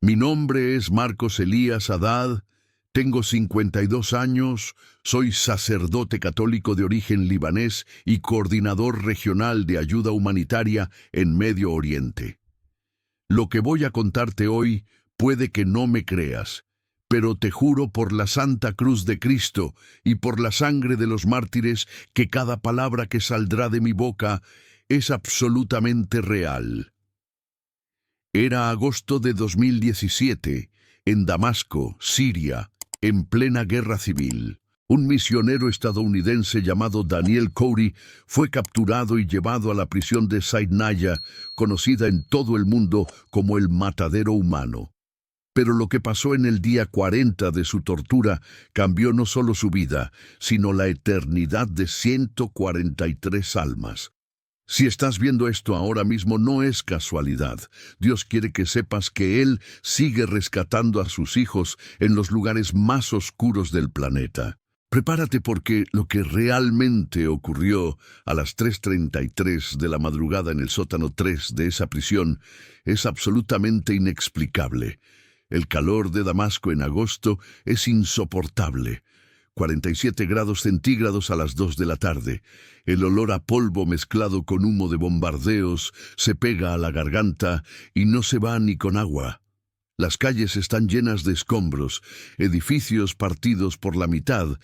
Mi nombre es Marcos Elías Haddad, tengo 52 años, soy sacerdote católico de origen libanés y coordinador regional de ayuda humanitaria en Medio Oriente. Lo que voy a contarte hoy puede que no me creas, pero te juro por la Santa Cruz de Cristo y por la sangre de los mártires que cada palabra que saldrá de mi boca es absolutamente real. Era agosto de 2017, en Damasco, Siria, en plena guerra civil. Un misionero estadounidense llamado Daniel Cody fue capturado y llevado a la prisión de Saidnaya, conocida en todo el mundo como el matadero humano. Pero lo que pasó en el día 40 de su tortura cambió no solo su vida, sino la eternidad de 143 almas. Si estás viendo esto ahora mismo, no es casualidad. Dios quiere que sepas que Él sigue rescatando a sus hijos en los lugares más oscuros del planeta. Prepárate porque lo que realmente ocurrió a las 3:33 de la madrugada en el sótano 3 de esa prisión es absolutamente inexplicable. El calor de Damasco en agosto es insoportable. 47 grados centígrados a las 2 de la tarde. El olor a polvo mezclado con humo de bombardeos se pega a la garganta y no se va ni con agua. Las calles están llenas de escombros, edificios partidos por la mitad,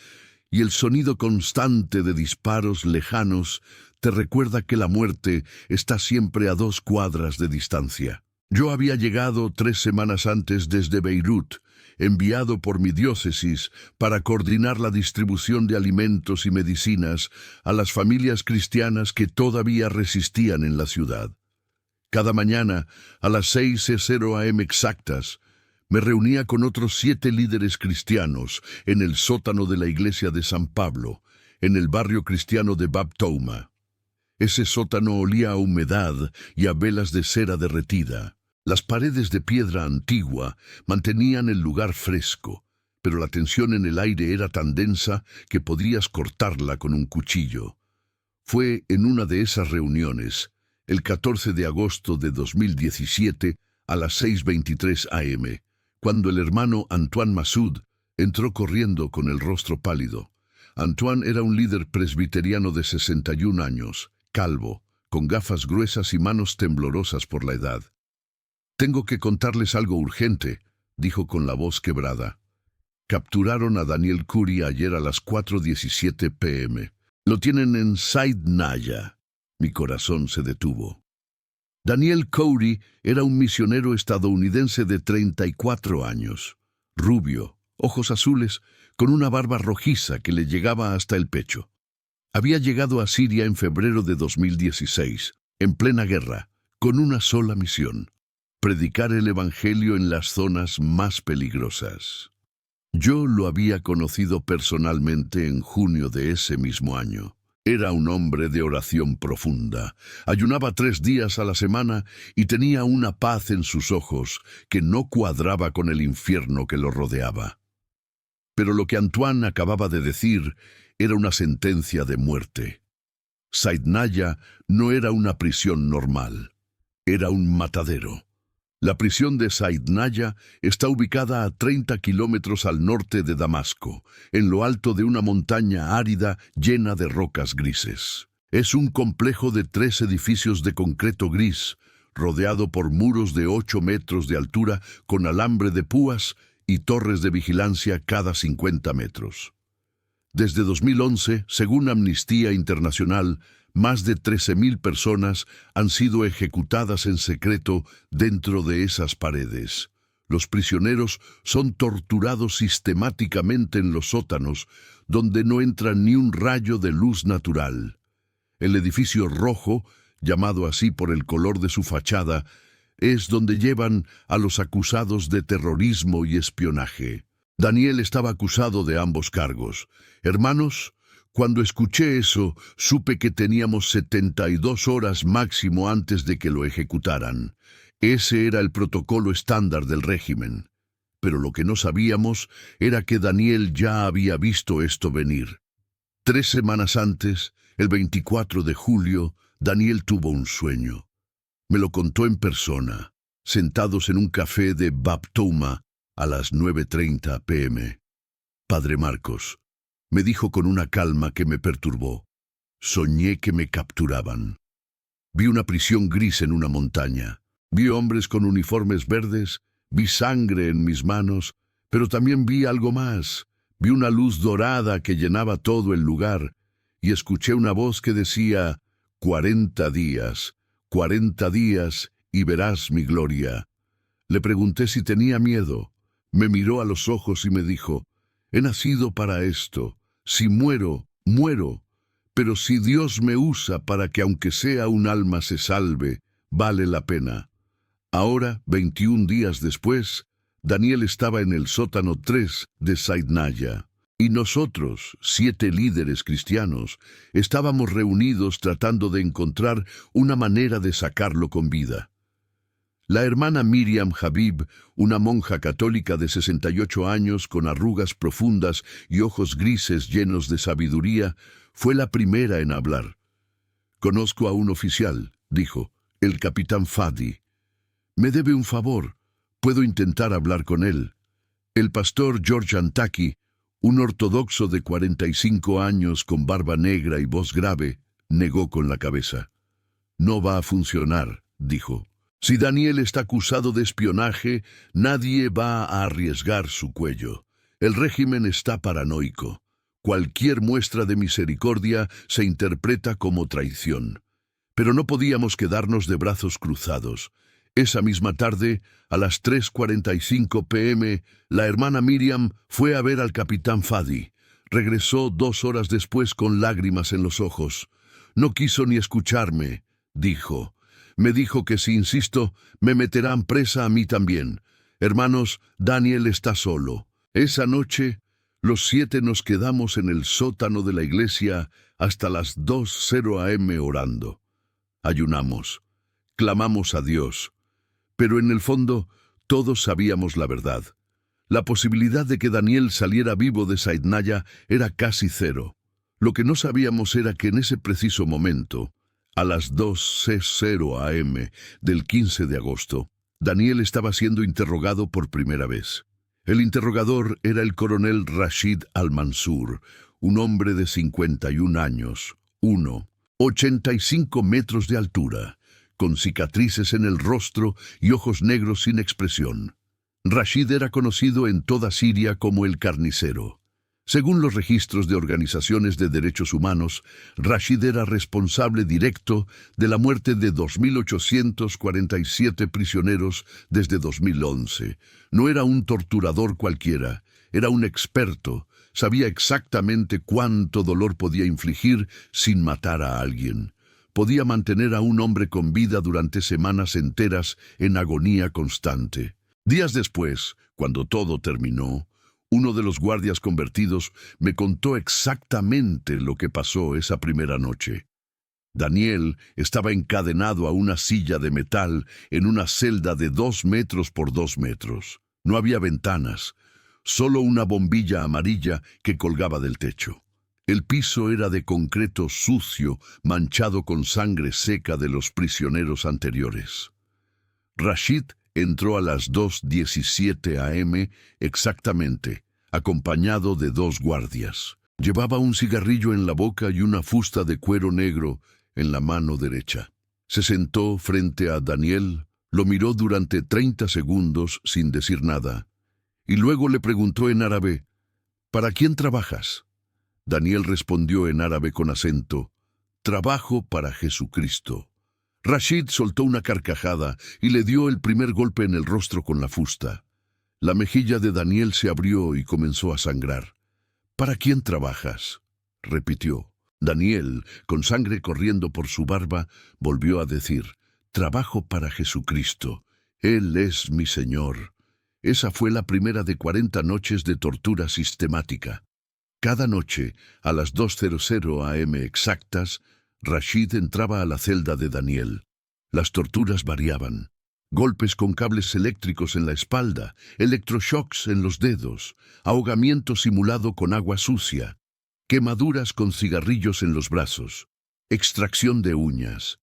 y el sonido constante de disparos lejanos te recuerda que la muerte está siempre a 2 cuadras de distancia. Yo había llegado 3 semanas antes desde Beirut, enviado por mi diócesis para coordinar la distribución de alimentos y medicinas a las familias cristianas que todavía resistían en la ciudad. Cada mañana, a las 6:00 a.m. exactas, me reunía con otros 7 líderes cristianos en el sótano de la iglesia de San Pablo, en el barrio cristiano de Bab Touma. Ese sótano olía a humedad y a velas de cera derretida. Las paredes de piedra antigua mantenían el lugar fresco, pero la tensión en el aire era tan densa que podrías cortarla con un cuchillo. Fue en una de esas reuniones, el 14 de agosto de 2017, a las 6:23 a.m., cuando el hermano Antoine Massoud entró corriendo con el rostro pálido. Antoine era un líder presbiteriano de 61 años, calvo, con gafas gruesas y manos temblorosas por la edad. «Tengo que contarles algo urgente», dijo con la voz quebrada. «Capturaron a Daniel Cody ayer a las 4:17 p.m. Lo tienen en Saidnaya». Mi corazón se detuvo. Daniel Cody era un misionero estadounidense de 34 años, rubio, ojos azules, con una barba rojiza que le llegaba hasta el pecho. Había llegado a Siria en febrero de 2016, en plena guerra, con una sola misión: predicar el evangelio en las zonas más peligrosas. Yo lo había conocido personalmente en junio de ese mismo año. Era un hombre de oración profunda, ayunaba 3 días a la semana y tenía una paz en sus ojos que no cuadraba con el infierno que lo rodeaba. Pero lo que Antoine acababa de decir era una sentencia de muerte. Saidnaya no era una prisión normal, era un matadero. La prisión de Saidnaya está ubicada a 30 kilómetros al norte de Damasco, en lo alto de una montaña árida llena de rocas grises. Es un complejo de 3 edificios de concreto gris, rodeado por muros de 8 metros de altura con alambre de púas y torres de vigilancia cada 50 metros. Desde 2011, según Amnistía Internacional, más de 13.000 personas han sido ejecutadas en secreto dentro de esas paredes. Los prisioneros son torturados sistemáticamente en los sótanos, donde no entra ni un rayo de luz natural. El edificio rojo, llamado así por el color de su fachada, es donde llevan a los acusados de terrorismo y espionaje. Daniel estaba acusado de ambos cargos. Hermanos, cuando escuché eso, supe que teníamos 72 horas máximo antes de que lo ejecutaran. Ese era el protocolo estándar del régimen. Pero lo que no sabíamos era que Daniel ya había visto esto venir. 3 semanas antes, el 24 de julio, Daniel tuvo un sueño. Me lo contó en persona. sentados en un café de Baptoma a las 9:30 p.m. Padre Marcos, me dijo con una calma que me perturbó. Soñé que me capturaban. Vi una prisión gris en una montaña. Vi hombres con uniformes verdes, vi sangre en mis manos, pero también vi algo más. Vi una luz dorada que llenaba todo el lugar, y escuché una voz que decía, 40 días, 40 días, y verás mi gloria. Le pregunté si tenía miedo. Me miró a los ojos y me dijo, he nacido para esto. Si muero, muero. Pero si Dios me usa para que aunque sea un alma se salve, vale la pena. Ahora, 21 días después, Daniel estaba en el sótano 3 de Saidnaya. Y nosotros, 7 líderes cristianos, estábamos reunidos tratando de encontrar una manera de sacarlo con vida. La hermana Miriam Habib, una monja católica de 68 años con arrugas profundas y ojos grises llenos de sabiduría, fue la primera en hablar. Conozco a un oficial, dijo, el capitán Fadi. Me debe un favor, puedo intentar hablar con él. El pastor George Antaki, un ortodoxo de 45 años con barba negra y voz grave, negó con la cabeza. No va a funcionar, dijo. Si Daniel está acusado de espionaje, nadie va a arriesgar su cuello. El régimen está paranoico. Cualquier muestra de misericordia se interpreta como traición. Pero no podíamos quedarnos de brazos cruzados. Esa misma tarde, a las 3:45 p.m., la hermana Miriam fue a ver al capitán Fadi. Regresó 2 horas después con lágrimas en los ojos. No quiso ni escucharme, dijo. Me dijo que si insisto, me meterán presa a mí también. Hermanos, Daniel está solo. Esa noche, los 7 nos quedamos en el sótano de la iglesia hasta las 2:00 a.m. orando. Ayunamos. Clamamos a Dios. Pero en el fondo, todos sabíamos la verdad. La posibilidad de que Daniel saliera vivo de Saidnaya era casi cero. Lo que no sabíamos era que en ese preciso momento, a las 2:00 a.m. del 15 de agosto, Daniel estaba siendo interrogado por primera vez. El interrogador era el coronel Rashid Al-Mansur, un hombre de 51 años, 1,85 metros de altura, con cicatrices en el rostro y ojos negros sin expresión. Rashid era conocido en toda Siria como el carnicero. Según los registros de organizaciones de derechos humanos, Rashid era responsable directo de la muerte de 2.847 prisioneros desde 2011. No era un torturador cualquiera, era un experto. Sabía exactamente cuánto dolor podía infligir sin matar a alguien. Podía mantener a un hombre con vida durante semanas enteras en agonía constante. Días después, cuando todo terminó, uno de los guardias convertidos me contó exactamente lo que pasó esa primera noche. Daniel estaba encadenado a una silla de metal en una celda de 2 metros por 2 metros. No había ventanas, solo una bombilla amarilla que colgaba del techo. El piso era de concreto sucio, manchado con sangre seca de los prisioneros anteriores. Rashid entró a las 2:17 a.m. exactamente, acompañado de 2 guardias. Llevaba un cigarrillo en la boca y una fusta de cuero negro en la mano derecha. Se sentó frente a Daniel, lo miró durante 30 segundos sin decir nada, y luego le preguntó en árabe, ¿para quién trabajas? Daniel respondió en árabe con acento, trabajo para Jesucristo. Rashid soltó una carcajada y le dio el primer golpe en el rostro con la fusta. La mejilla de Daniel se abrió y comenzó a sangrar. ¿Para quién trabajas?, repitió. Daniel, con sangre corriendo por su barba, volvió a decir, trabajo para Jesucristo. Él es mi Señor. Esa fue la primera de 40 noches de tortura sistemática. Cada noche, a las 2:00 a.m. exactas, Rashid entraba a la celda de Daniel. Las torturas variaban. Golpes con cables eléctricos en la espalda, electroshocks en los dedos, ahogamiento simulado con agua sucia, quemaduras con cigarrillos en los brazos, extracción de uñas,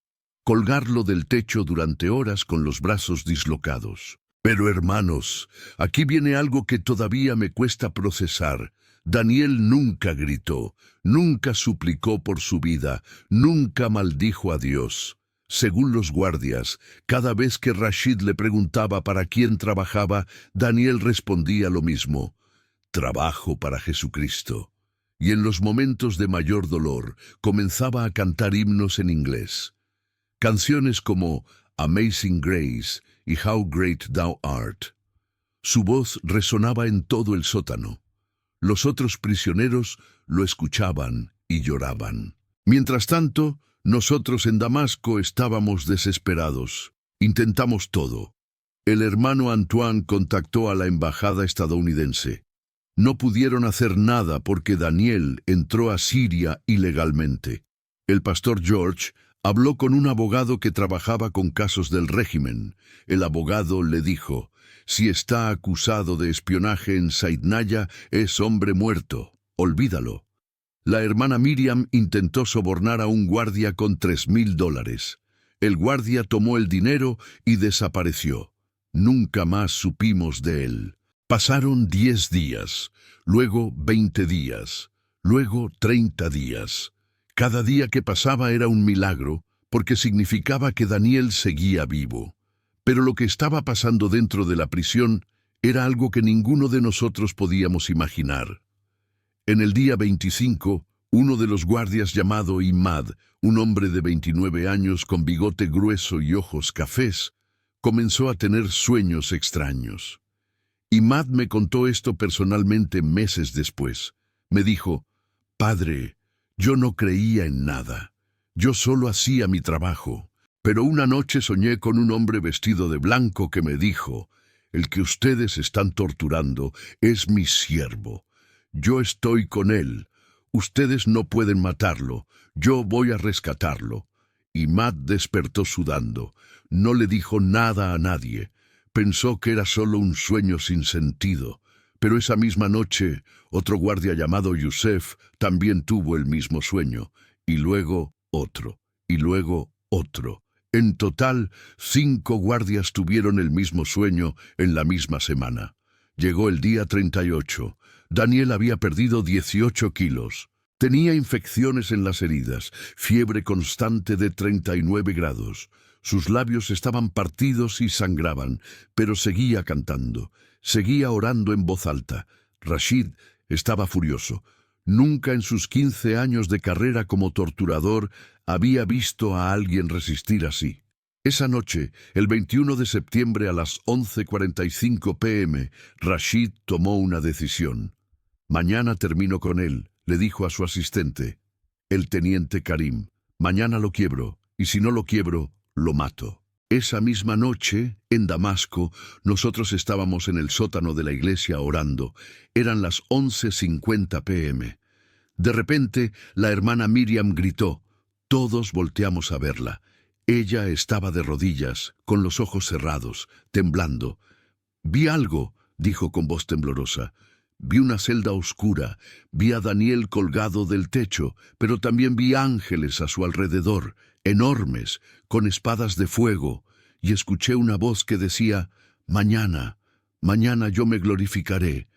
colgarlo del techo durante horas con los brazos dislocados. Pero hermanos, aquí viene algo que todavía me cuesta procesar. Daniel nunca gritó, nunca suplicó por su vida, nunca maldijo a Dios. Según los guardias, cada vez que Rashid le preguntaba para quién trabajaba, Daniel respondía lo mismo: trabajo para Jesucristo. Y en los momentos de mayor dolor, comenzaba a cantar himnos en inglés. Canciones como Amazing Grace y How Great Thou Art. Su voz resonaba en todo el sótano. Los otros prisioneros lo escuchaban y lloraban. Mientras tanto, nosotros en Damasco estábamos desesperados. Intentamos todo. El hermano Antoine contactó a la embajada estadounidense. No pudieron hacer nada porque Daniel entró a Siria ilegalmente. El pastor George habló con un abogado que trabajaba con casos del régimen. El abogado le dijo: si está acusado de espionaje en Saidnaya, es hombre muerto. Olvídalo. La hermana Miriam intentó sobornar a un guardia con $3,000. El guardia tomó el dinero y desapareció. Nunca más supimos de él. Pasaron 10 días, luego 20 días, luego 30 días. Cada día que pasaba era un milagro, porque significaba que Daniel seguía vivo. Pero lo que estaba pasando dentro de la prisión era algo que ninguno de nosotros podíamos imaginar. En el día 25, uno de los guardias llamado Imad, un hombre de 29 años con bigote grueso y ojos cafés, comenzó a tener sueños extraños. Imad me contó esto personalmente meses después. Me dijo: «Padre, yo no creía en nada. Yo solo hacía mi trabajo. Pero una noche soñé con un hombre vestido de blanco que me dijo: el que ustedes están torturando es mi siervo. Yo estoy con él. Ustedes no pueden matarlo. Yo voy a rescatarlo». Imad despertó sudando. No le dijo nada a nadie. Pensó que era solo un sueño sin sentido. Pero esa misma noche, otro guardia llamado Yusef también tuvo el mismo sueño. Y luego otro. Y luego otro. En total, 5 guardias tuvieron el mismo sueño en la misma semana. Llegó el día 38. Daniel había perdido 18 kilos. Tenía infecciones en las heridas, fiebre constante de 39 grados. Sus labios estaban partidos y sangraban, pero seguía cantando. Seguía orando en voz alta. Rashid estaba furioso. Nunca en sus 15 años de carrera como torturador había visto a alguien resistir así. Esa noche, el 21 de septiembre a las 11:45 p.m., Rashid tomó una decisión. «Mañana termino con él», le dijo a su asistente, el teniente Karim. «Mañana lo quiebro, y si no lo quiebro, lo mato». Esa misma noche, en Damasco, nosotros estábamos en el sótano de la iglesia orando. Eran las 11:50 p.m. De repente, la hermana Miriam gritó. Todos volteamos a verla. Ella estaba de rodillas, con los ojos cerrados, temblando. «Vi algo», dijo con voz temblorosa. «Vi una celda oscura, vi a Daniel colgado del techo, pero también vi ángeles a su alrededor, enormes, con espadas de fuego, y escuché una voz que decía: mañana yo me glorificaré».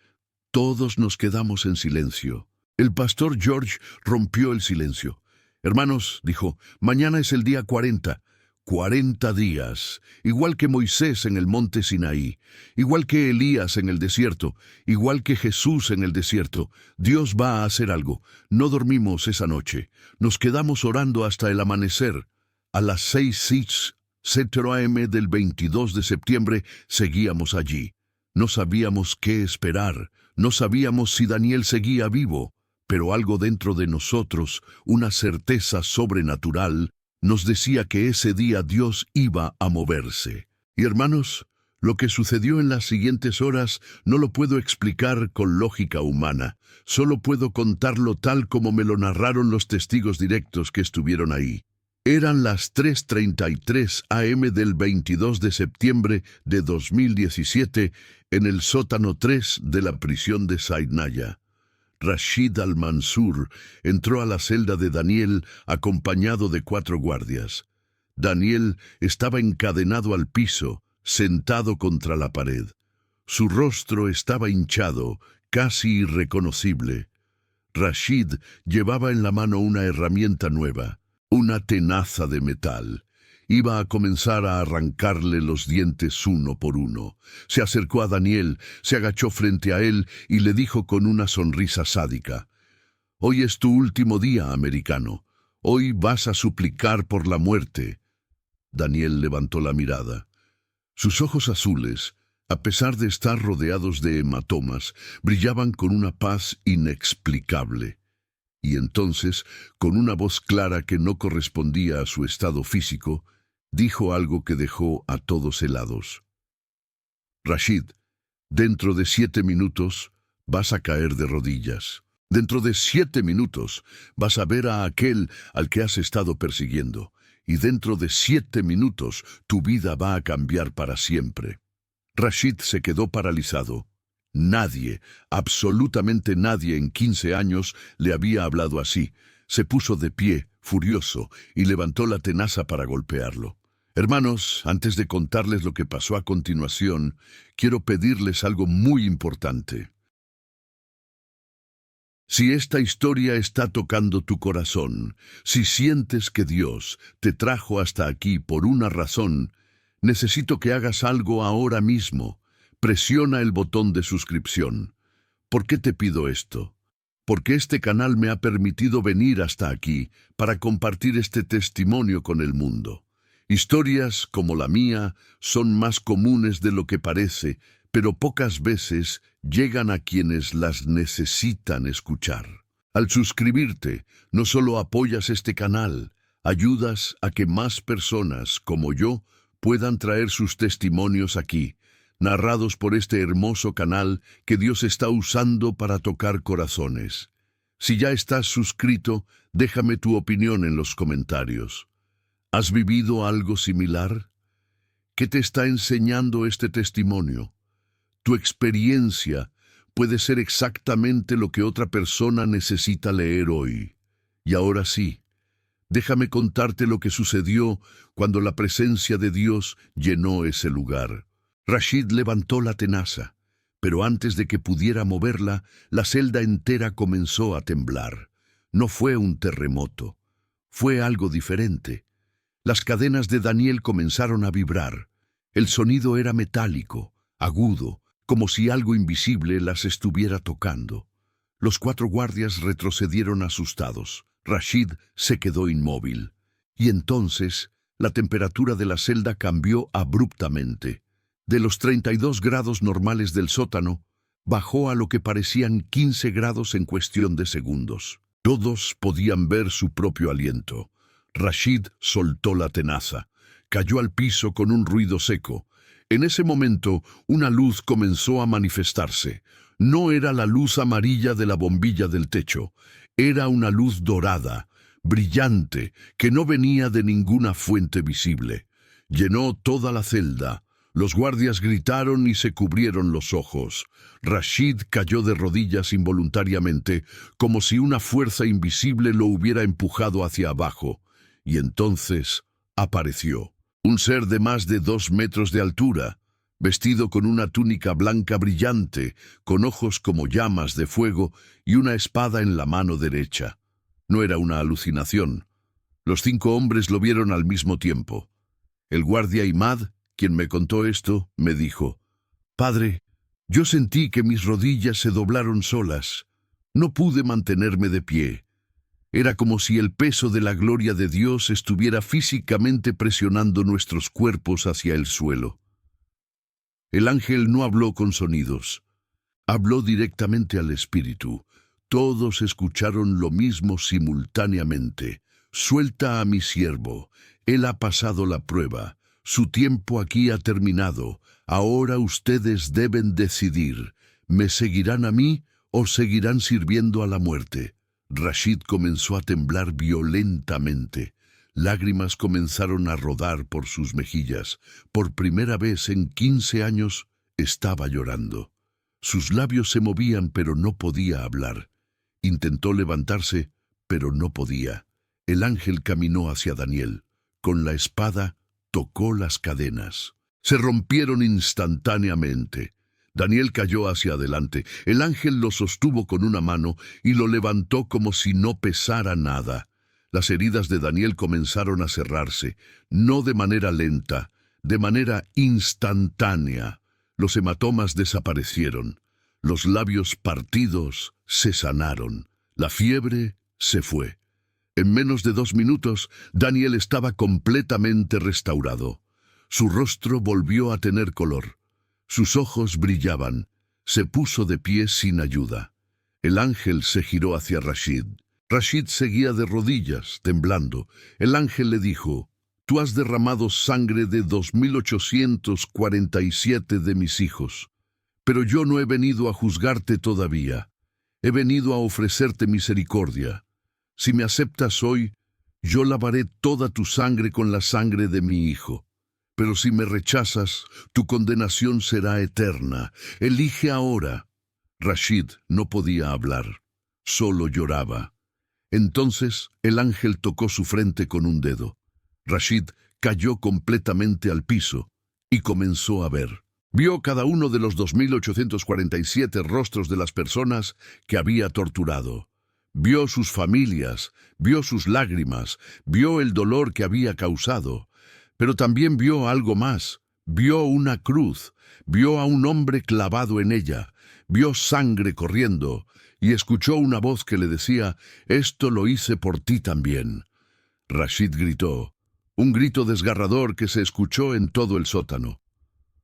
Todos nos quedamos en silencio. El pastor George rompió el silencio. «Hermanos», dijo, «mañana es el día 40. 40 días, igual que Moisés en el monte Sinaí, igual que Elías en el desierto, igual que Jesús en el desierto. Dios va a hacer algo. No dormimos esa noche. Nos quedamos orando hasta el amanecer. A las 6:00 a.m. del 22 de septiembre seguíamos allí. No sabíamos qué esperar. No sabíamos si Daniel seguía vivo. Pero algo dentro de nosotros, una certeza sobrenatural, nos decía que ese día Dios iba a moverse. Y hermanos, lo que sucedió en las siguientes horas no lo puedo explicar con lógica humana. Solo puedo contarlo tal como me lo narraron los testigos directos que estuvieron ahí. Eran las 3:33 a.m. del 22 de septiembre de 2017 en el sótano 3 de la prisión de Saidnaya. Rashid al-Mansur entró a la celda de Daniel acompañado de 4 guardias. Daniel estaba encadenado al piso, sentado contra la pared. Su rostro estaba hinchado, casi irreconocible. Rashid llevaba en la mano una herramienta nueva, una tenaza de metal. Iba a comenzar a arrancarle los dientes uno por uno. Se acercó a Daniel, se agachó frente a él y le dijo con una sonrisa sádica: «Hoy es tu último día, americano. Hoy vas a suplicar por la muerte». Daniel levantó la mirada. Sus ojos azules, a pesar de estar rodeados de hematomas, brillaban con una paz inexplicable. Y entonces, con una voz clara que no correspondía a su estado físico, dijo algo que dejó a todos helados. «Rashid, dentro de 7 minutos vas a caer de rodillas. Dentro de 7 minutos vas a ver a aquel al que has estado persiguiendo. Y dentro de 7 minutos tu vida va a cambiar para siempre». Rashid se quedó paralizado. Nadie, absolutamente nadie en 15 años le había hablado así. Se puso de pie, furioso, y levantó la tenaza para golpearlo. Hermanos, antes de contarles lo que pasó a continuación, quiero pedirles algo muy importante. Si esta historia está tocando tu corazón, si sientes que Dios te trajo hasta aquí por una razón, necesito que hagas algo ahora mismo. Presiona el botón de suscripción. ¿Por qué te pido esto? Porque este canal me ha permitido venir hasta aquí para compartir este testimonio con el mundo. Historias como la mía son más comunes de lo que parece, pero pocas veces llegan a quienes las necesitan escuchar. Al suscribirte, no solo apoyas este canal, ayudas a que más personas, como yo, puedan traer sus testimonios aquí, narrados por este hermoso canal que Dios está usando para tocar corazones. Si ya estás suscrito, déjame tu opinión en los comentarios. ¿Has vivido algo similar? ¿Qué te está enseñando este testimonio? Tu experiencia puede ser exactamente lo que otra persona necesita leer hoy. Y ahora sí, déjame contarte lo que sucedió cuando la presencia de Dios llenó ese lugar. Rashid levantó la tenaza, pero antes de que pudiera moverla, la celda entera comenzó a temblar. No fue un terremoto, fue algo diferente. Las cadenas de Daniel comenzaron a vibrar. El sonido era metálico, agudo, como si algo invisible las estuviera tocando. Los 4 guardias retrocedieron asustados. Rashid se quedó inmóvil. Y entonces, la temperatura de la celda cambió abruptamente. De los 32 grados normales del sótano, bajó a lo que parecían 15 grados en cuestión de segundos. Todos podían ver su propio aliento. Rashid soltó la tenaza. Cayó al piso con un ruido seco. En ese momento, una luz comenzó a manifestarse. No era la luz amarilla de la bombilla del techo. Era una luz dorada, brillante, que no venía de ninguna fuente visible. Llenó toda la celda. Los guardias gritaron y se cubrieron los ojos. Rashid cayó de rodillas involuntariamente, como si una fuerza invisible lo hubiera empujado hacia abajo. Y entonces apareció un ser de más de 2 metros de altura, vestido con una túnica blanca brillante, con ojos como llamas de fuego y una espada en la mano derecha. No era una alucinación. Los 5 hombres lo vieron al mismo tiempo. El guardia Imad, quien me contó esto, me dijo: «Padre, yo sentí que mis rodillas se doblaron solas. No pude mantenerme de pie. Era como si el peso de la gloria de Dios estuviera físicamente presionando nuestros cuerpos hacia el suelo». El ángel no habló con sonidos. Habló directamente al espíritu. Todos escucharon lo mismo simultáneamente. «Suelta a mi siervo. Él ha pasado la prueba. Su tiempo aquí ha terminado. Ahora ustedes deben decidir. ¿Me seguirán a mí o seguirán sirviendo a la muerte?» Rashid comenzó a temblar violentamente. Lágrimas comenzaron a rodar por sus mejillas. Por primera vez en 15 años estaba llorando. Sus labios se movían, pero no podía hablar. Intentó levantarse, pero no podía. El ángel caminó hacia Daniel. con la espada, tocó las cadenas. Se rompieron instantáneamente. Daniel cayó hacia adelante. El ángel lo sostuvo con una mano y lo levantó como si no pesara nada. Las heridas de Daniel comenzaron a cerrarse, no de manera lenta, de manera instantánea. Los hematomas desaparecieron. Los labios partidos se sanaron. La fiebre se fue. En menos de 2 minutos, Daniel estaba completamente restaurado. Su rostro volvió a tener color. Sus ojos brillaban. Se puso de pie sin ayuda. El ángel se giró hacia Rashid. Rashid seguía de rodillas, temblando. El ángel le dijo: «Tú has derramado sangre de 2847 de mis hijos. Pero yo no he venido a juzgarte todavía. He venido a ofrecerte misericordia. Si me aceptas hoy, yo lavaré toda tu sangre con la sangre de mi hijo. Pero si me rechazas, tu condenación será eterna. Elige ahora». Rashid no podía hablar, solo lloraba. Entonces el ángel tocó su frente con un dedo. Rashid cayó completamente al piso y comenzó a ver. Vio cada uno de los 2847 rostros de las personas que había torturado. Vio sus familias, vio sus lágrimas, vio el dolor que había causado. Pero también vio algo más. Vio una cruz, vio a un hombre clavado en ella, vio sangre corriendo y escuchó una voz que le decía: «Esto lo hice por ti también». Rashid gritó, un grito desgarrador que se escuchó en todo el sótano.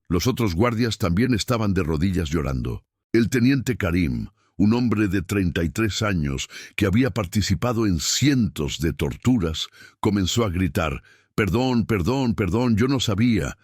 Los otros guardias también estaban de rodillas llorando. El teniente Karim, un hombre de 33 años que había participado en cientos de torturas, comenzó a gritar: «Perdón, perdón, perdón, yo no sabía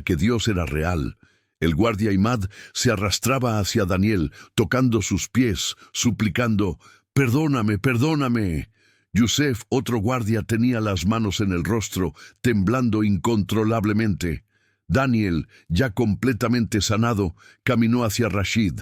que Dios era real». El guardia Imad se arrastraba hacia Daniel, tocando sus pies, suplicando: «Perdóname, perdóname». Yusef, otro guardia, tenía las manos en el rostro, temblando incontrolablemente. Daniel, ya completamente sanado, caminó hacia Rashid.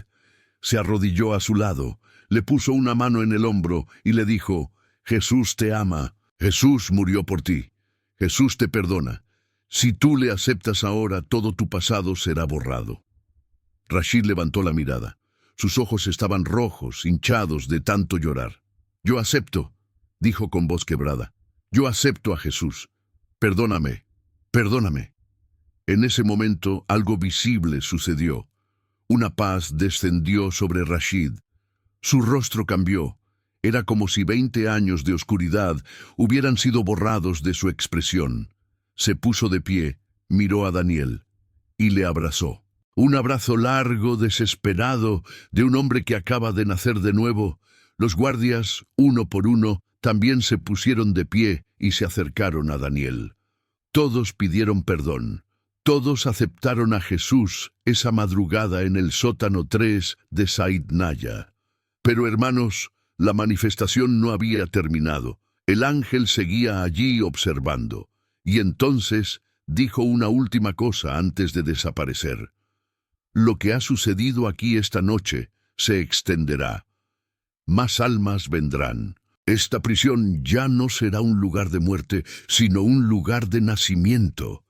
Se arrodilló a su lado, le puso una mano en el hombro y le dijo: «Jesús te ama, Jesús murió por ti, Jesús te perdona. Si tú le aceptas ahora, todo tu pasado será borrado». Rashid levantó la mirada. Sus ojos estaban rojos, hinchados de tanto llorar. «Yo acepto», dijo con voz quebrada. «Yo acepto a Jesús. Perdóname, perdóname». En ese momento algo visible sucedió. Una paz descendió sobre Rashid. Su rostro cambió. Era como si 20 años de oscuridad hubieran sido borrados de su expresión. Se puso de pie, miró a Daniel y le abrazó. Un abrazo largo, desesperado, de un hombre que acaba de nacer de nuevo. Los guardias, uno por uno, también se pusieron de pie y se acercaron a Daniel. Todos pidieron perdón. Todos aceptaron a Jesús esa madrugada en el sótano 3 de Said Naya. Pero hermanos, la manifestación no había terminado. El ángel seguía allí observando. Y entonces dijo una última cosa antes de desaparecer. «Lo que ha sucedido aquí esta noche se extenderá. Más almas vendrán. Esta prisión ya no será un lugar de muerte, sino un lugar de nacimiento».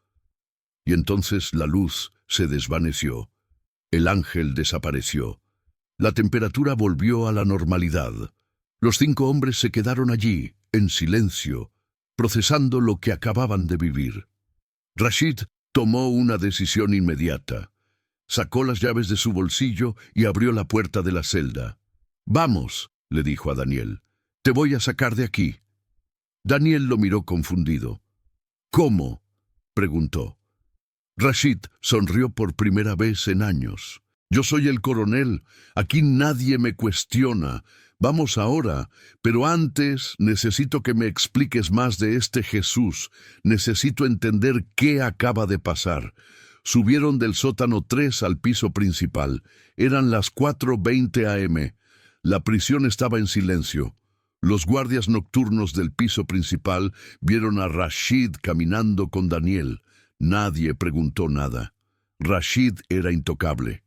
Y entonces la luz se desvaneció. El ángel desapareció. La temperatura volvió a la normalidad. Los 5 hombres se quedaron allí, en silencio, procesando lo que acababan de vivir. Rashid tomó una decisión inmediata. Sacó las llaves de su bolsillo y abrió la puerta de la celda. «Vamos», le dijo a Daniel, «te voy a sacar de aquí». Daniel lo miró confundido. «¿Cómo?», preguntó. Rashid sonrió por primera vez en años. «Yo soy el coronel. Aquí nadie me cuestiona. Vamos ahora, pero antes necesito que me expliques más de este Jesús. Necesito entender qué acaba de pasar». Subieron del sótano 3 al piso principal. Eran las 4:20 a.m. La prisión estaba en silencio. Los guardias nocturnos del piso principal vieron a Rashid caminando con Daniel. Nadie preguntó nada. Rashid era intocable.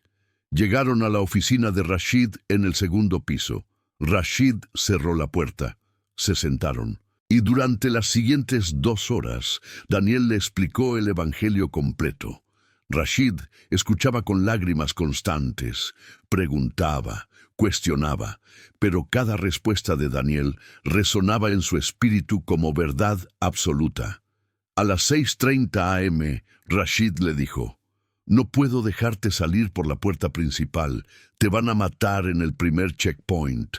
Llegaron a la oficina de Rashid en el segundo piso. Rashid cerró la puerta. Se sentaron. Y durante las siguientes 2 horas, Daniel le explicó el Evangelio completo. Rashid escuchaba con lágrimas constantes, preguntaba, cuestionaba, pero cada respuesta de Daniel resonaba en su espíritu como verdad absoluta. A las 6:30 a.m., Rashid le dijo: «No puedo dejarte salir por la puerta principal, te van a matar en el primer checkpoint.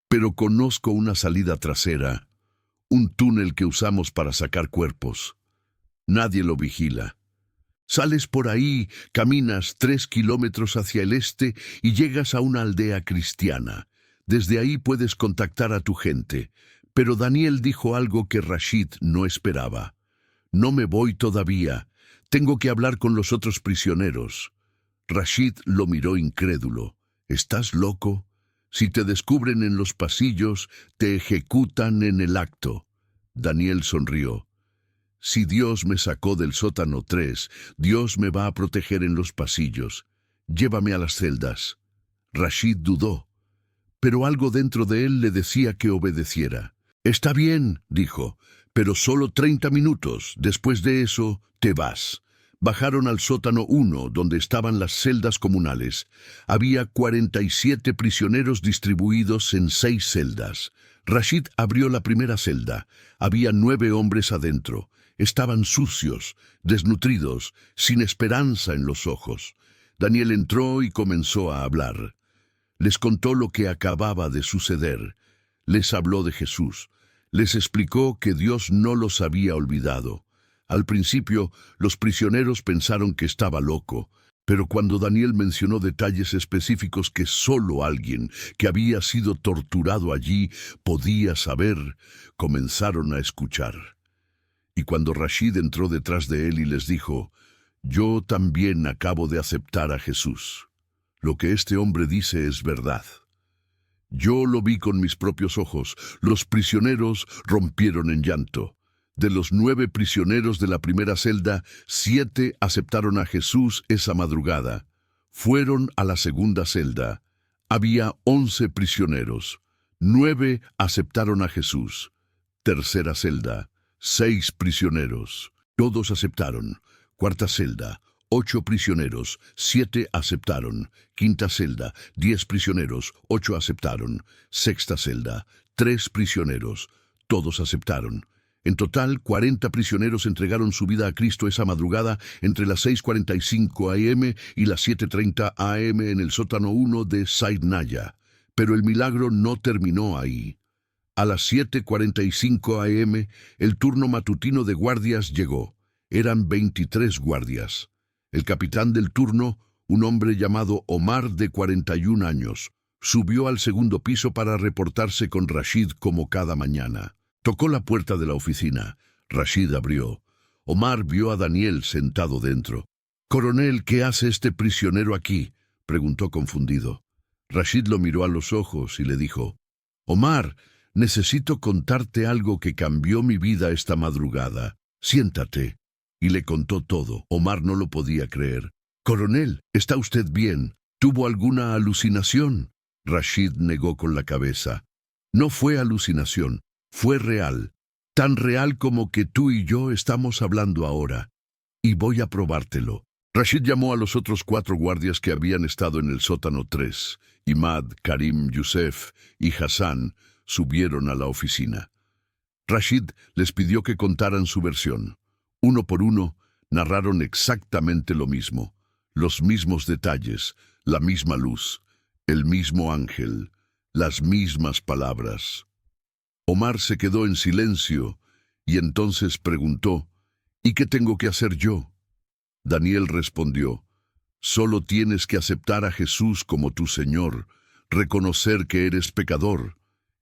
Pero conozco una salida trasera, un túnel que usamos para sacar cuerpos. Nadie lo vigila. Sales por ahí, caminas 3 kilómetros hacia el este y llegas a una aldea cristiana. Desde ahí puedes contactar a tu gente». Pero Daniel dijo algo que Rashid no esperaba. «No me voy todavía. Tengo que hablar con los otros prisioneros». Rashid lo miró incrédulo. «¿Estás loco? Si te descubren en los pasillos, te ejecutan en el acto». Daniel sonrió. «Si Dios me sacó del sótano 3, Dios me va a proteger en los pasillos. Llévame a las celdas». Rashid dudó, pero algo dentro de él le decía que obedeciera. «Está bien», dijo, «pero solo 30 minutos. Después de eso, te vas». Bajaron al sótano 1, donde estaban las celdas comunales. Había 47 prisioneros distribuidos en 6 celdas. Rashid abrió la primera celda. Había 9 hombres adentro. Estaban sucios, desnutridos, sin esperanza en los ojos. Daniel entró y comenzó a hablar. Les contó lo que acababa de suceder. Les habló de Jesús. Les explicó que Dios no los había olvidado. Al principio, los prisioneros pensaron que estaba loco, pero cuando Daniel mencionó detalles específicos que solo alguien que había sido torturado allí podía saber, comenzaron a escuchar. Y cuando Rashid entró detrás de él y les dijo: «Yo también acabo de aceptar a Jesús. Lo que este hombre dice es verdad. Yo lo vi con mis propios ojos». Los prisioneros rompieron en llanto. De los 9 prisioneros de la primera celda, 7 aceptaron a Jesús esa madrugada. Fueron a la segunda celda. Había 11 prisioneros. 9 aceptaron a Jesús. Tercera celda, 6 prisioneros. Todos aceptaron. Cuarta celda, 8 prisioneros, 7 aceptaron. Quinta celda, 10 prisioneros, 8 aceptaron. Sexta celda, 3 prisioneros, todos aceptaron. En total, 40 prisioneros entregaron su vida a Cristo esa madrugada entre las 6:45 a.m. y las 7:30 a.m. en el sótano 1 de Saidnaya. Pero el milagro no terminó ahí. A las 7:45 a.m., el turno matutino de guardias llegó. Eran 23 guardias. El capitán del turno, un hombre llamado Omar de 41 años, subió al segundo piso para reportarse con Rashid como cada mañana. Tocó la puerta de la oficina. Rashid abrió. Omar vio a Daniel sentado dentro. «Coronel, ¿qué hace este prisionero aquí?», preguntó confundido. Rashid lo miró a los ojos y le dijo: «Omar, necesito contarte algo que cambió mi vida esta madrugada. Siéntate». Y le contó todo. Omar no lo podía creer. «Coronel, ¿está usted bien? ¿Tuvo alguna alucinación?». Rashid negó con la cabeza. «No fue alucinación. Fue real, tan real como que tú y yo estamos hablando ahora. Y voy a probártelo». Rashid llamó a los otros 4 guardias que habían estado en el sótano 3. Imad, Karim, Yusef y Hassan subieron a la oficina. Rashid les pidió que contaran su versión. Uno por uno, narraron exactamente lo mismo. Los mismos detalles, la misma luz, el mismo ángel, las mismas palabras. Omar se quedó en silencio y entonces preguntó: «¿Y qué tengo que hacer yo?». Daniel respondió: «Solo tienes que aceptar a Jesús como tu Señor, reconocer que eres pecador,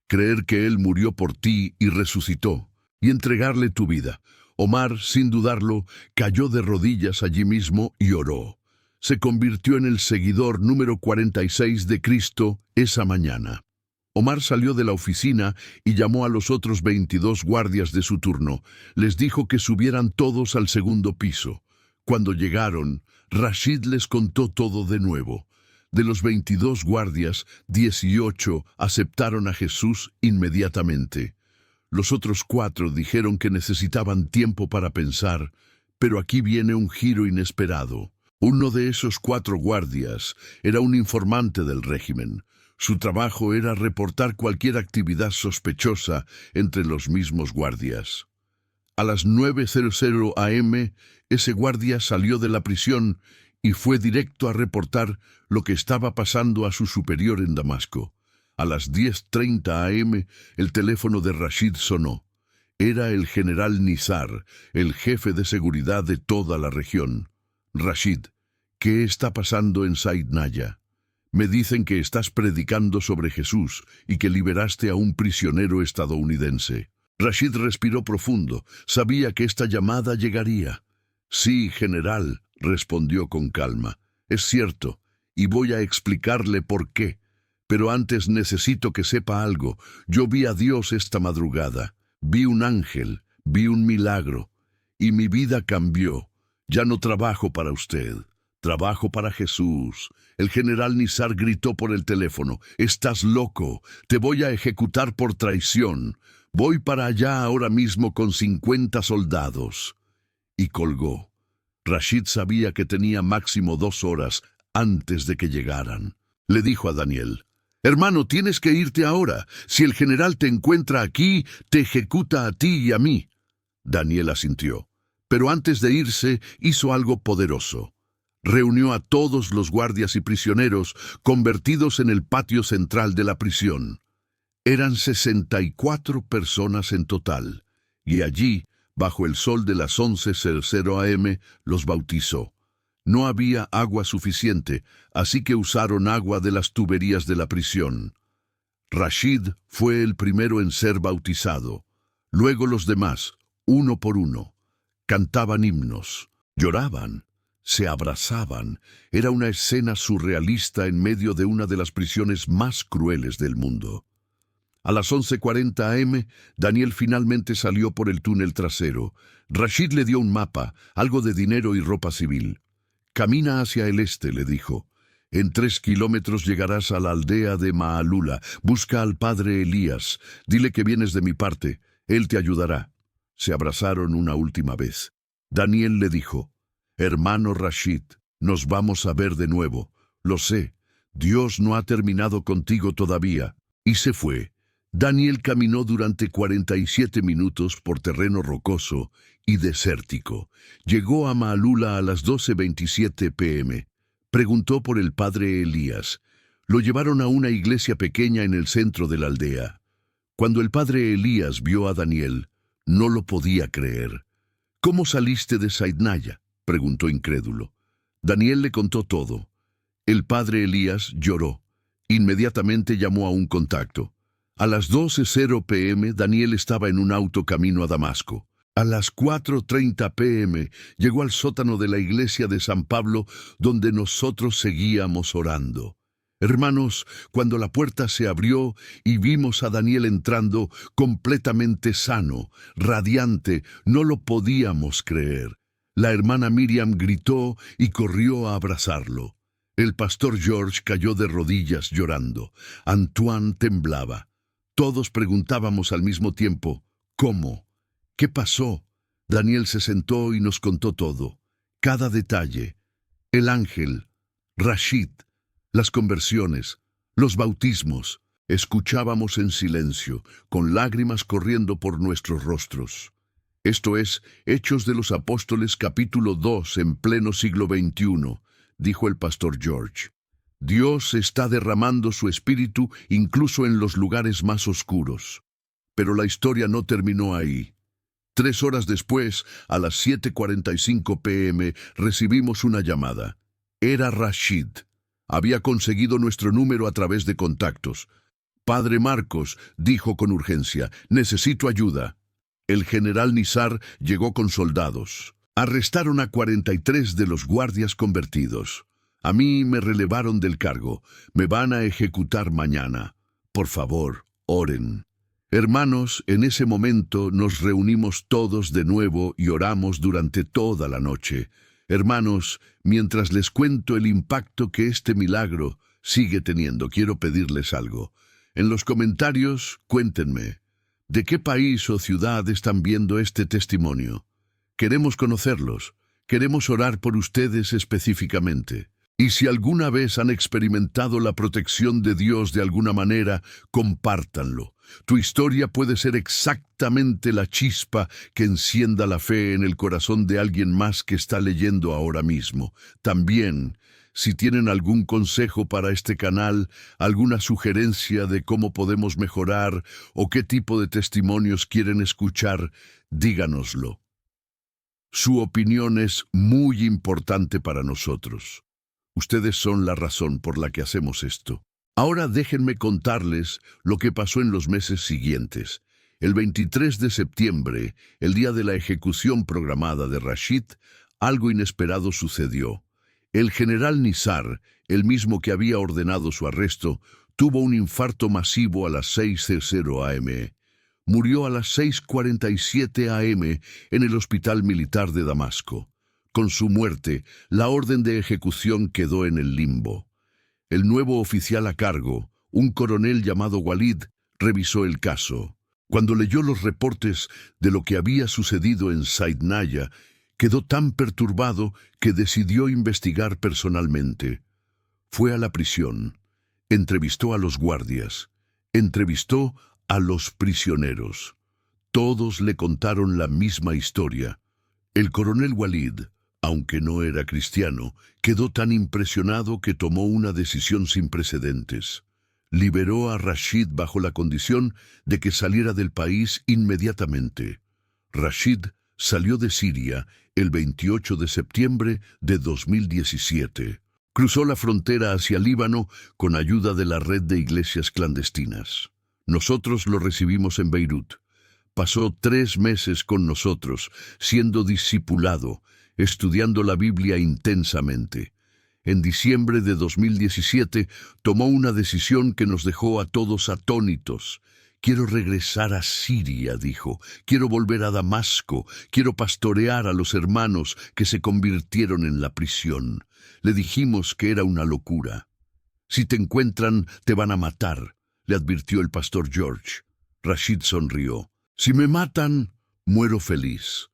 creer que Él murió por ti y resucitó, y entregarle tu vida». Omar, sin dudarlo, cayó de rodillas allí mismo y oró. Se convirtió en el seguidor número 46 de Cristo esa mañana. Omar salió de la oficina y llamó a los otros 22 guardias de su turno. Les dijo que subieran todos al segundo piso. Cuando llegaron, Rashid les contó todo de nuevo. De los 22 guardias, 18 aceptaron a Jesús inmediatamente. Los otros 4 dijeron que necesitaban tiempo para pensar, pero aquí viene un giro inesperado. Uno de esos 4 guardias era un informante del régimen. Su trabajo era reportar cualquier actividad sospechosa entre los mismos guardias. A las 9:00 am, ese guardia salió de la prisión y fue directo a reportar lo que estaba pasando a su superior en Damasco. A las 10:30 am, el teléfono de Rashid sonó. Era el general Nizar, el jefe de seguridad de toda la región. Rashid, ¿qué está pasando en Saidnaya? Me dicen que estás predicando sobre Jesús y que liberaste a un prisionero estadounidense. Rashid respiró profundo. Sabía que esta llamada llegaría. Sí, general, respondió con calma. Es cierto, y voy a explicarle por qué. Pero antes necesito que sepa algo. Yo vi a Dios esta madrugada. Vi un ángel, vi un milagro. Y mi vida cambió. Ya no trabajo para usted. Trabajo para Jesús. El general Nizar gritó por el teléfono. Estás loco. Te voy a ejecutar por traición. Voy para allá ahora mismo con 50 soldados. Y colgó. Rashid sabía que tenía máximo 2 horas antes de que llegaran. Le dijo a Daniel: «Hermano, tienes que irte ahora. Si el general te encuentra aquí, te ejecuta a ti y a mí». Daniel asintió. Pero antes de irse, hizo algo poderoso. Reunió a todos los guardias y prisioneros convertidos en el patio central de la prisión. Eran 64 personas en total, y allí, bajo el sol de las 11:00 am, los bautizó. No había agua suficiente, así que usaron agua de las tuberías de la prisión. Rashid fue el primero en ser bautizado. Luego los demás, uno por uno. Cantaban himnos, lloraban, se abrazaban. Era una escena surrealista en medio de una de las prisiones más crueles del mundo. A las 11:40 am, Daniel finalmente salió por el túnel trasero. Rashid le dio un mapa, algo de dinero y ropa civil. «Camina hacia el este», le dijo. «En 3 kilómetros llegarás a la aldea de Maalula. Busca al padre Elías. Dile que vienes de mi parte. Él te ayudará». Se abrazaron una última vez. Daniel le dijo: «Hermano Rashid, nos vamos a ver de nuevo. Lo sé. Dios no ha terminado contigo todavía». Y se fue. Daniel caminó durante 47 minutos por terreno rocoso y desértico. Llegó a Maalula a las 12:27 p.m. Preguntó por el padre Elías. Lo llevaron a una iglesia pequeña en el centro de la aldea. Cuando el padre Elías vio a Daniel, no lo podía creer. «¿Cómo saliste de Saidnaya?», preguntó incrédulo. Daniel le contó todo. El padre Elías lloró. Inmediatamente llamó a un contacto. A las 12:00 p.m. Daniel estaba en un auto camino a Damasco. A las 4:30 p.m. llegó al sótano de la iglesia de San Pablo, donde nosotros seguíamos orando. Hermanos, cuando la puerta se abrió y vimos a Daniel entrando completamente sano, radiante, no lo podíamos creer. La hermana Miriam gritó y corrió a abrazarlo. El pastor George cayó de rodillas llorando. Antoine temblaba. Todos preguntábamos al mismo tiempo: ¿cómo? ¿Qué pasó? Daniel se sentó y nos contó todo. Cada detalle. El ángel, Rashid, las conversiones, los bautismos. Escuchábamos en silencio, con lágrimas corriendo por nuestros rostros. Esto es Hechos de los Apóstoles capítulo 2 en pleno siglo XXI, dijo el pastor George. Dios está derramando su espíritu incluso en los lugares más oscuros. Pero la historia no terminó ahí. 3 horas después, a las 7:45 p.m., recibimos una llamada. Era Rashid. Había conseguido nuestro número a través de contactos. «Padre Marcos», dijo con urgencia, «necesito ayuda». El general Nizar llegó con soldados. Arrestaron a 43 de los guardias convertidos. A mí me relevaron del cargo. Me van a ejecutar mañana. Por favor, oren. Hermanos, en ese momento nos reunimos todos de nuevo y oramos durante toda la noche. Hermanos, mientras les cuento el impacto que este milagro sigue teniendo, quiero pedirles algo. En los comentarios, cuéntenme. ¿De qué país o ciudad están viendo este testimonio? Queremos conocerlos. Queremos orar por ustedes específicamente. Y si alguna vez han experimentado la protección de Dios de alguna manera, compártanlo. Tu historia puede ser exactamente la chispa que encienda la fe en el corazón de alguien más que está leyendo ahora mismo. También, si tienen algún consejo para este canal, alguna sugerencia de cómo podemos mejorar o qué tipo de testimonios quieren escuchar, díganoslo. Su opinión es muy importante para nosotros. Ustedes son la razón por la que hacemos esto. Ahora déjenme contarles lo que pasó en los meses siguientes. El 23 de septiembre, el día de la ejecución programada de Rashid, algo inesperado sucedió. El general Nizar, el mismo que había ordenado su arresto, tuvo un infarto masivo a las 6:00 am. Murió a las 6:47 am en el Hospital Militar de Damasco. Con su muerte, la orden de ejecución quedó en el limbo. El nuevo oficial a cargo, un coronel llamado Walid, revisó el caso. Cuando leyó los reportes de lo que había sucedido en Saidnaya, quedó tan perturbado que decidió investigar personalmente. Fue a la prisión, entrevistó a los guardias, entrevistó a los prisioneros. Todos le contaron la misma historia. El coronel Walid, aunque no era cristiano, quedó tan impresionado que tomó una decisión sin precedentes. Liberó a Rashid bajo la condición de que saliera del país inmediatamente. Rashid salió de Siria el 28 de septiembre de 2017. Cruzó la frontera hacia Líbano con ayuda de la red de iglesias clandestinas. Nosotros lo recibimos en Beirut. Pasó 3 meses con nosotros, siendo discipulado, estudiando la Biblia intensamente. En diciembre de 2017 tomó una decisión que nos dejó a todos atónitos. Quiero regresar a Siria, dijo. Quiero volver a Damasco. Quiero pastorear a los hermanos que se convirtieron en la prisión. Le dijimos que era una locura. Si te encuentran, te van a matar, le advirtió el pastor George. Rashid sonrió. Si me matan, muero feliz.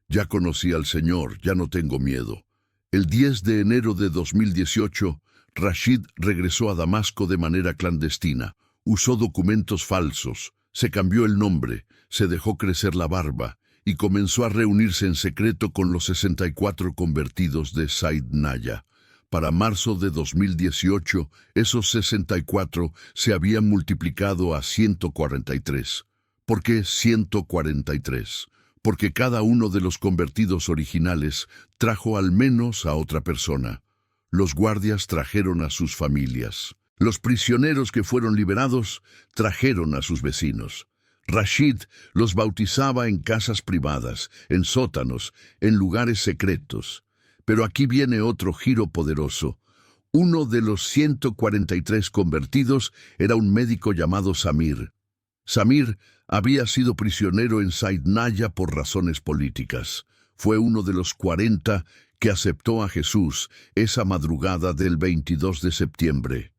Ya conocí al Señor, ya no tengo miedo. El 10 de enero de 2018, Rashid regresó a Damasco de manera clandestina. Usó documentos falsos, se cambió el nombre, se dejó crecer la barba y comenzó a reunirse en secreto con los 64 convertidos de Saidnaya. Para marzo de 2018, esos 64 se habían multiplicado a 143. ¿Por qué 143? Porque cada uno de los convertidos originales trajo al menos a otra persona. Los guardias trajeron a sus familias. Los prisioneros que fueron liberados trajeron a sus vecinos. Rashid los bautizaba en casas privadas, en sótanos, en lugares secretos. Pero aquí viene otro giro poderoso. Uno de los 143 convertidos era un médico llamado Samir. Samir había sido prisionero en Saidnaya por razones políticas. Fue uno de los 40 que aceptó a Jesús esa madrugada del 22 de septiembre.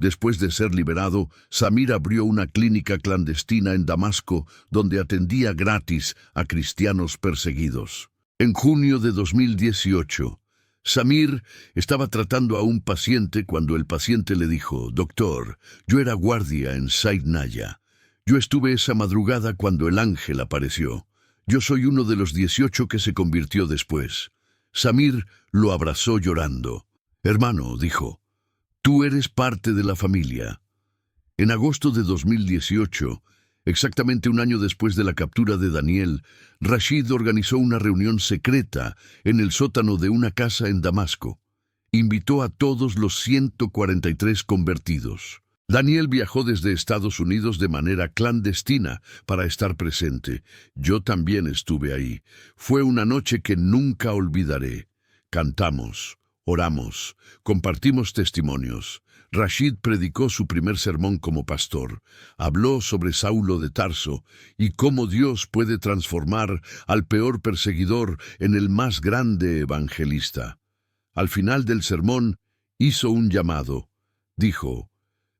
Después de ser liberado, Samir abrió una clínica clandestina en Damasco donde atendía gratis a cristianos perseguidos. En junio de 2018, Samir estaba tratando a un paciente cuando el paciente le dijo: «Doctor, yo era guardia en Saidnaya. Yo estuve esa madrugada cuando el ángel apareció. Yo soy uno de los 18 que se convirtió después». Samir lo abrazó llorando. «Hermano», dijo, «tú eres parte de la familia». En agosto de 2018, exactamente un año después de la captura de Daniel, Rashid organizó una reunión secreta en el sótano de una casa en Damasco. Invitó a todos los 143 convertidos. Daniel viajó desde Estados Unidos de manera clandestina para estar presente. Yo también estuve ahí. Fue una noche que nunca olvidaré. Cantamos, oramos, compartimos testimonios. Rashid predicó su primer sermón como pastor. Habló sobre Saulo de Tarso y cómo Dios puede transformar al peor perseguidor en el más grande evangelista. Al final del sermón, hizo un llamado. Dijo: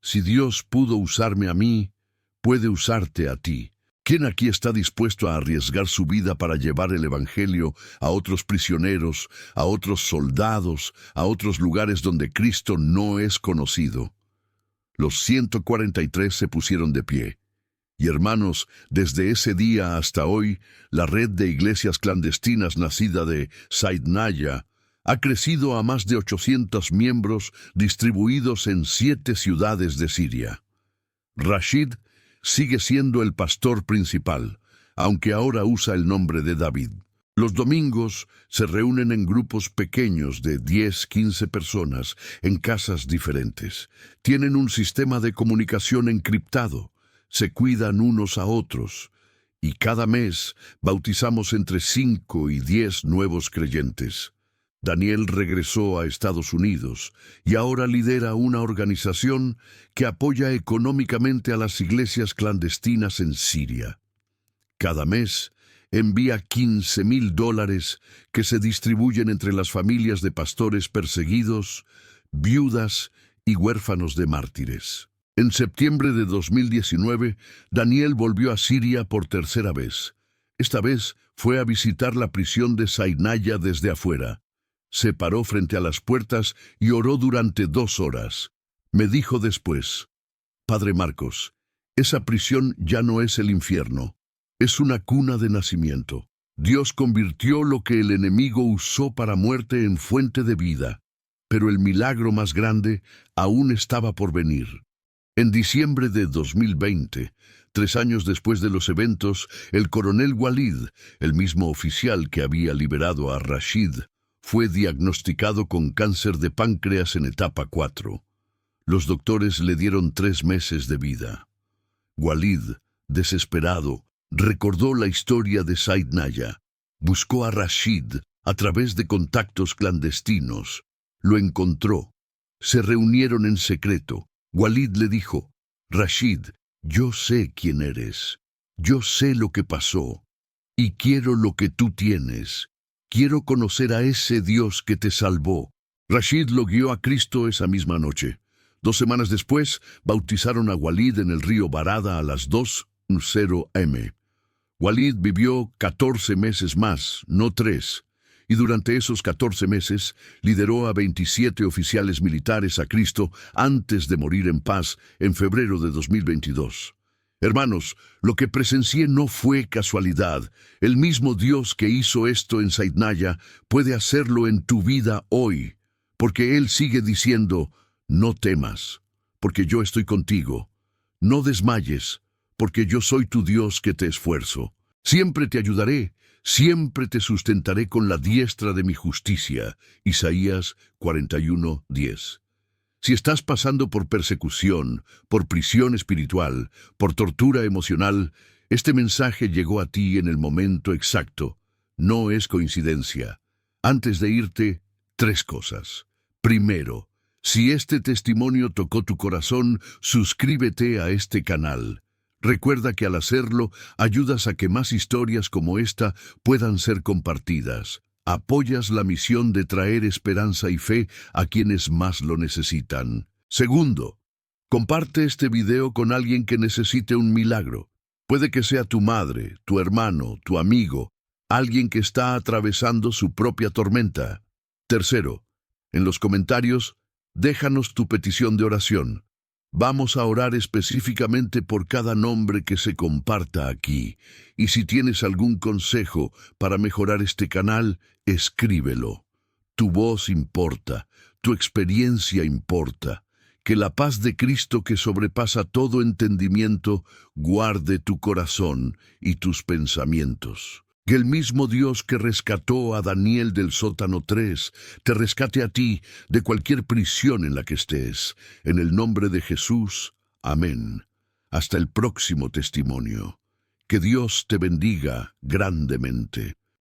«Si Dios pudo usarme a mí, puede usarte a ti». ¿Quién aquí está dispuesto a arriesgar su vida para llevar el Evangelio a otros prisioneros, a otros soldados, a otros lugares donde Cristo no es conocido? Los 143 se pusieron de pie. Y hermanos, desde ese día hasta hoy, la red de iglesias clandestinas nacida de Saidnaya ha crecido a más de 800 miembros distribuidos en 7 ciudades de Siria. Rashid sigue siendo el pastor principal, aunque ahora usa el nombre de David. Los domingos se reúnen en grupos pequeños de 10-15 personas en casas diferentes. Tienen un sistema de comunicación encriptado, se cuidan unos a otros, y cada mes bautizamos entre 5 y 10 nuevos creyentes. Daniel regresó a Estados Unidos y ahora lidera una organización que apoya económicamente a las iglesias clandestinas en Siria. Cada mes envía $15,000 que se distribuyen entre las familias de pastores perseguidos, viudas y huérfanos de mártires. En septiembre de 2019, Daniel volvió a Siria por tercera vez. Esta vez fue a visitar la prisión de Saidnaya desde afuera. Se paró frente a las puertas y oró durante 2 horas. Me dijo después: Padre Marcos, esa prisión ya no es el infierno, es una cuna de nacimiento. Dios convirtió lo que el enemigo usó para muerte en fuente de vida, pero el milagro más grande aún estaba por venir. En diciembre de 2020, 3 años después de los eventos, el coronel Walid, el mismo oficial que había liberado a Rashid, fue diagnosticado con cáncer de páncreas en etapa 4. Los doctores le dieron 3 meses de vida. Walid, desesperado, recordó la historia de Saidnaya. Buscó a Rashid a través de contactos clandestinos. Lo encontró. Se reunieron en secreto. Walid le dijo: Rashid, yo sé quién eres. Yo sé lo que pasó. Y quiero lo que tú tienes. Quiero conocer a ese Dios que te salvó. Rashid lo guió a Cristo esa misma noche. 2 semanas después, bautizaron a Walid en el río Barada a las 2:00 am. Walid vivió 14 meses más, no 3, y durante esos 14 meses lideró a 27 oficiales militares a Cristo antes de morir en paz en febrero de 2022. Hermanos, lo que presencié no fue casualidad. El mismo Dios que hizo esto en Saidnaya puede hacerlo en tu vida hoy, porque Él sigue diciendo: no temas, porque yo estoy contigo. No desmayes, porque yo soy tu Dios que te esfuerzo. Siempre te ayudaré, siempre te sustentaré con la diestra de mi justicia. Isaías 41:10. Si estás pasando por persecución, por prisión espiritual, por tortura emocional, este mensaje llegó a ti en el momento exacto. No es coincidencia. Antes de irte, 3 cosas. Primero, si este testimonio tocó tu corazón, suscríbete a este canal. Recuerda que al hacerlo, ayudas a que más historias como esta puedan ser compartidas. Apoyas la misión de traer esperanza y fe a quienes más lo necesitan. Segundo, comparte este video con alguien que necesite un milagro. Puede que sea tu madre, tu hermano, tu amigo, alguien que está atravesando su propia tormenta. Tercero, en los comentarios, déjanos tu petición de oración. Vamos a orar específicamente por cada nombre que se comparta aquí. Y si tienes algún consejo para mejorar este canal, escríbelo. Tu voz importa, tu experiencia importa. Que la paz de Cristo que sobrepasa todo entendimiento guarde tu corazón y tus pensamientos. Que el mismo Dios que rescató a Daniel del sótano 3 te rescate a ti de cualquier prisión en la que estés. En el nombre de Jesús, amén. Hasta el próximo testimonio. Que Dios te bendiga grandemente.